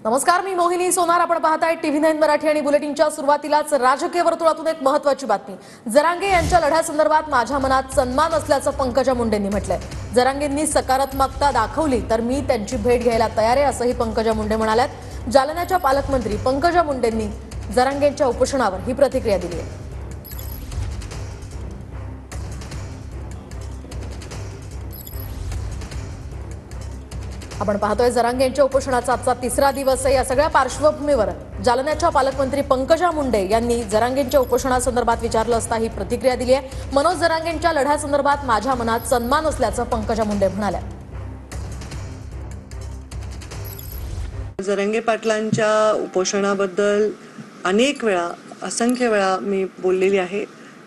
नमस्कार, मी मोहिनी सोनार. आपण पाहताय TV9 मराठी आणि बुलेटिनच्या सुरुवातीलाच राजकीय वर्तुळातून एक महत्त्वाची बातमी. जरांगे यांच्या लढ्यासंदर्भात माझ्या मनात सन्मान असल्याचं पंकजा मुंडेंनी म्हटलंय. जरांगेंनी सकारात्मकता दाखवली तर मी त्यांची भेट घ्यायला तयार आहे असंही पंकजा मुंडे म्हणाल्यात. जालन्याच्या पालकमंत्री पंकजा मुंडेंनी जरांगेंच्या उपोषणावर ही प्रतिक्रिया दिली आहे. आपण पाहतोय जरांगे यांच्या उपोषणाचा आजचा तिसरा दिवस आहे. या सगळ्या पार्श्वभूमीवर जालन्याच्या पालकमंत्री पंकजा मुंडे यांनी जरांगेंच्या उपोषणासंदर्भात विचारलं असता ही प्रतिक्रिया दिली आहे. मनोज जरांगेंच्या लढ्यासंदर्भात माझ्या मनात सन्मान असल्याचं पंकजा मुंडे म्हणाल्या. जरांगे पाटलांच्या उपोषणाबद्दल अनेक वेळा, असंख्य वेळा मी बोललेली आहे.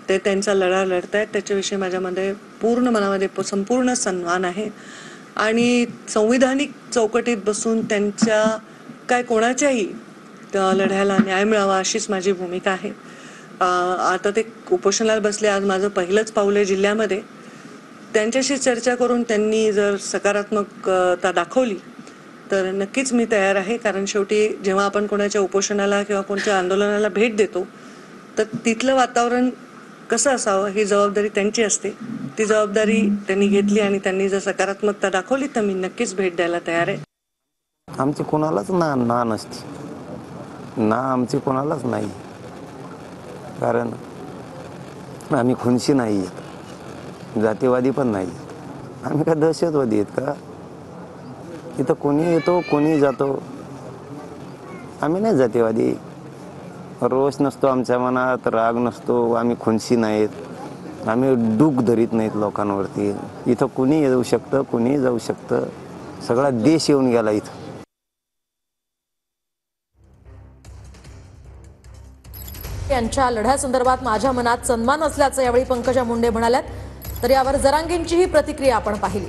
ते त्यांचा लढा लढतायत, त्याच्याविषयी माझ्यामध्ये पूर्ण मनामध्ये संपूर्ण सन्मान आहे. आणि संविधानिक चौकटीत बसून त्यांच्या कोणाच्याही लढ्याला न्याय मिळावा अशीच माझी भूमिका आहे. आता ते उपोषणाला बसले. आज माझं पहिलंच पाऊल आहे जिल्ह्यामध्ये. त्यांच्याशी चर्चा करून त्यांनी जर सकारात्मकता दाखवली तर नक्कीच मी तयार आहे. कारण शेवटी जेव्हा आपण कोणाच्या उपोषणाला किंवा कोणत्या आंदोलनाला भेट देतो तर तिथलं वातावरण कसं असावं ही जबाबदारी त्यांची असते. ती जबाबदारी त्यांनी घेतली आणि त्यांनी जर सकारात्मकता दाखवली तर मी नक्कीच भेट द्यायला तयार आहे. आमची कोणालाच ना नसते ना, आमची कोणालाच नाही. कारण आम्ही खुनशी नाही आहेत, जातीवादी पण नाही. आम्ही काय दहशतवादी आहेत का? इथं कोणी येतो कोणी जातो. आम्ही नाही जातीवादी. रोष नसतो आमच्या मनात, राग नसतो. आम्ही खुनशी नाहीत, आम्ही डूक धरीत नाहीत लोकांवरती. इथं कुणी येऊ शकतं, कुणी जाऊ शकतं. सगळा देश येऊन गेला इथं. यांच्या लढ्यासंदर्भात माझ्या मनात सन्मान असल्याचं यावेळी पंकजा मुंडे म्हणाल्यात. तर यावर जरांगेंची ही प्रतिक्रिया आपण पाहिली.